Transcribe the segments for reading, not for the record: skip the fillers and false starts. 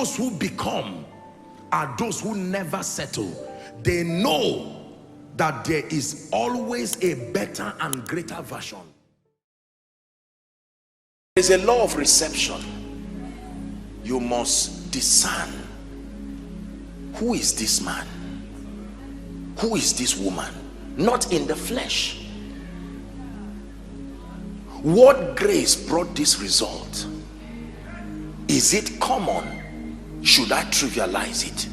those who become are those who never settle. They know that there is always a better and greater version. There is a law of reception. You must discern. Who is this man? Who is this woman? Not in the flesh. What grace brought this result? Is it common? Should I trivialize it?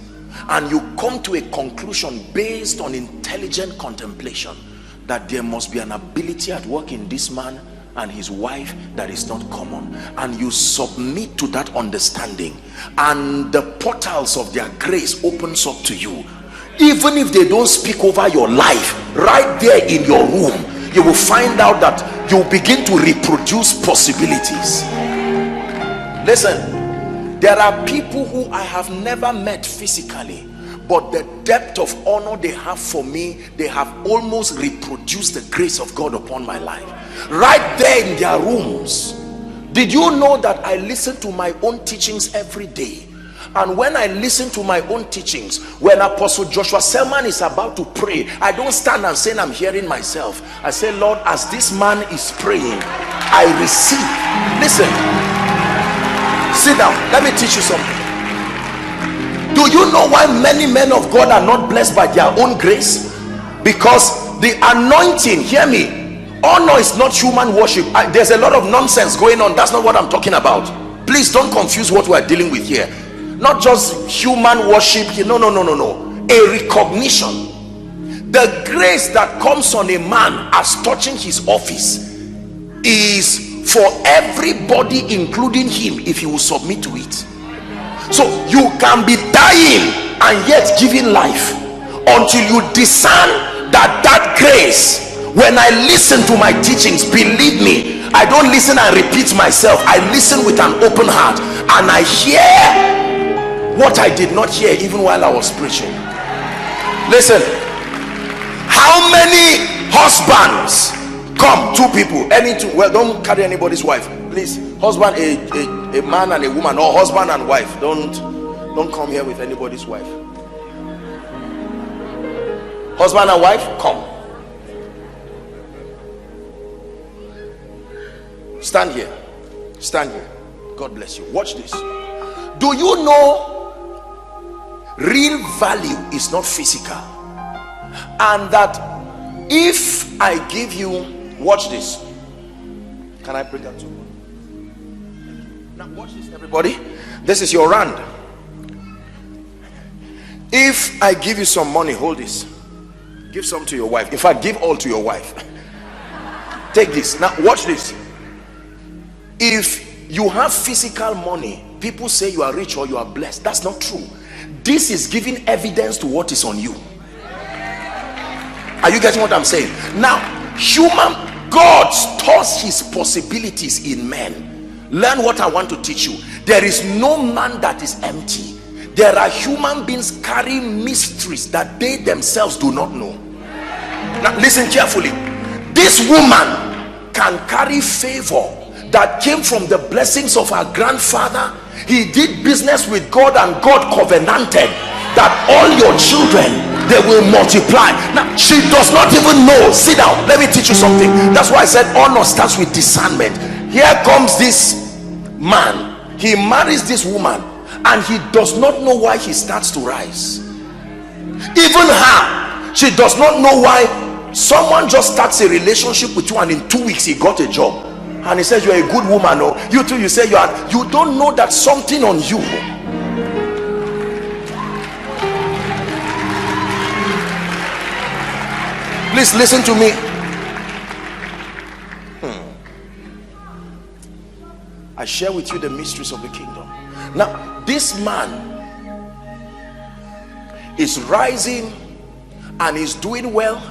And you come to a conclusion based on intelligent contemplation that there must be an ability at work in this man and his wife that is not common, and you submit to that understanding, and the portals of their grace opens up to you. Even if they don't speak over your life, right there in your room you will find out that you begin to reproduce possibilities. Listen, there are people who I have never met physically, but the depth of honor they have for me, they have almost reproduced the grace of God upon my life right there in their rooms. Did you know that I listen to my own teachings every day? And when I listen to my own teachings, when Apostle Joshua Selman is about to pray, I don't stand and say I'm hearing myself. I say, Lord, as this man is praying, I receive. Listen, sit down, let me teach you something. Do you know why many men of God are not blessed by their own grace? Because the anointing, hear me, honor is not human worship. There's a lot of nonsense going on. That's not what I'm talking about. Please don't confuse what we're dealing with here. Not just human worship. No. A recognition. The grace that comes on a man as touching his office is for everybody, including him, if he will submit to it. So you can be dying and yet giving life until you discern that grace. When I listen to my teachings, believe me, I don't listen and repeat myself. I listen with an open heart, and I hear what I did not hear even while I was preaching. Listen, how many husbands come? Two people, any two. Well, don't carry anybody's wife, please. Husband, a man and a woman, or husband and wife. Don't come here with anybody's wife. Husband and wife, come. Stand here. Stand here. God bless you. Watch this. Do you know real value is not physical? And that if I give you, watch this. Can I bring that to you? Now watch this, everybody. This is your rand. If I give you some money, hold this. Give some to your wife. In fact, give all to your wife. Take this. Now watch this. If you have physical money, people say you are rich or you are blessed. That's not true. This is giving evidence to what is on you. Are you getting what I'm saying? Now, God stores his possibilities in men. Learn what I want to teach you. There is no man that is empty. There are human beings carrying mysteries that they themselves do not know. Now listen carefully. This woman can carry favor that came from the blessings of her grandfather. He did business with God, and God covenanted that all your children, they will multiply. Now she does not even know. Sit down, let me teach you something. That's why I said honor starts with discernment. Here comes this man, he marries this woman, and he does not know why he starts to rise. Even her, she does not know why. Someone just starts a relationship with you, and in 2 weeks he got a job, and he says you're a good woman. Or you too, you say you are. You don't know that something on you. Please listen to me. I share with you the mysteries of the kingdom. Now this man is rising and is doing well.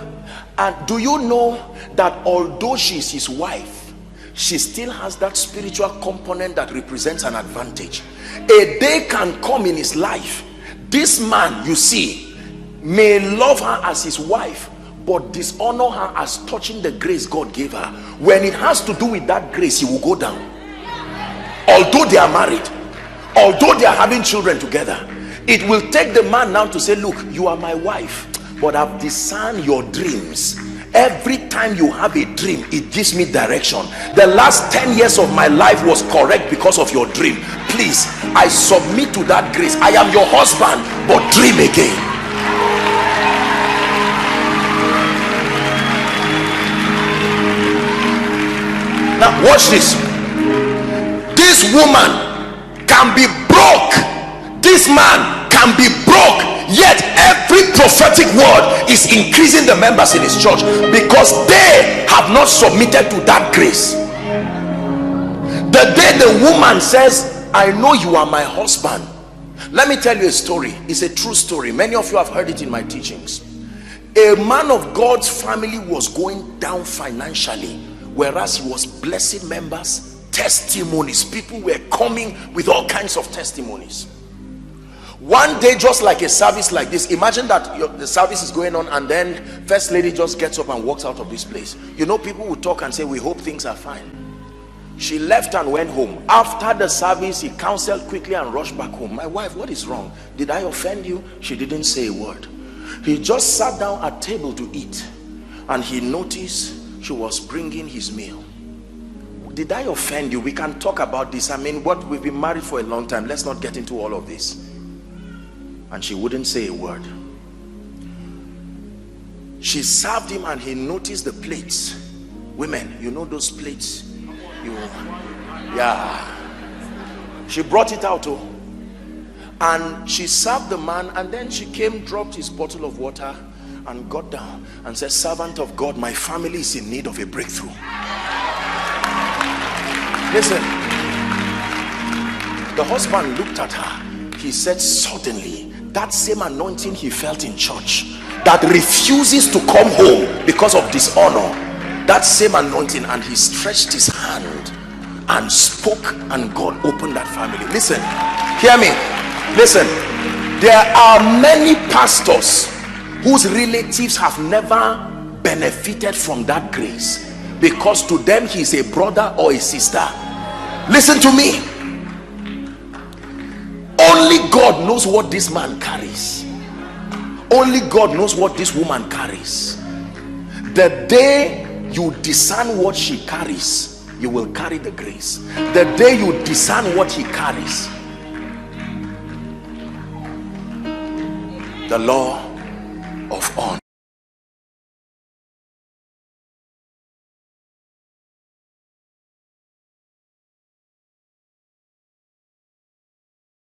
And do you know that although she is his wife, she still has that spiritual component that represents an advantage. A day can come in his life, this man, you see, may love her as his wife, but dishonor her as touching the grace God gave her. When it has to do with that grace, he will go down. Although they are married, although they are having children together. It will take the man now to say, look, you are my wife, but I've discerned your dreams. Every time you have a dream, it gives me direction. The last 10 years of my life was correct because of your dream. Please, I submit to that grace. I am your husband, but dream again. Now watch this. This woman can be broke, this man can be broke, yet every prophetic word is increasing the members in his church, because they have not submitted to that grace. The day the woman says, I know you are my husband. Let me tell you a story. It's a true story. Many of you have heard it in my teachings. A man of God's family was going down financially, whereas he was blessing members. Testimonies, people were coming with all kinds of testimonies. One day, just like a service like this, imagine that the service is going on and then first lady just gets up and walks out of this place. You know, people will talk and say, we hope things are fine. She left and went home. After the service, he counseled quickly and rushed back home. My wife, what is wrong? Did I offend you? She didn't say a word. He just sat down at table to eat, and he noticed she was bringing his meal. Did I offend you? We can talk about this. I mean, what, we've been married for a long time. Let's not get into all of this. And she wouldn't say a word. She served him and he noticed the plates. Women, you know those plates? Yeah. She brought it out, oh. And she served the man, and then she came, dropped his bottle of water and got down and said, servant of God, my family is in need of a breakthrough. Listen, the husband looked at her. He said, suddenly that same anointing he felt in church that refuses to come home because of dishonor, that same anointing, and he stretched his hand and spoke, and God opened that family. Listen, hear me. Listen, there are many pastors whose relatives have never benefited from that grace, because to them he is a brother or a sister. Listen to me. Only God knows what this man carries. Only God knows what this woman carries. The day you discern what she carries, you will carry the grace. The day you discern what he carries, the law of honor.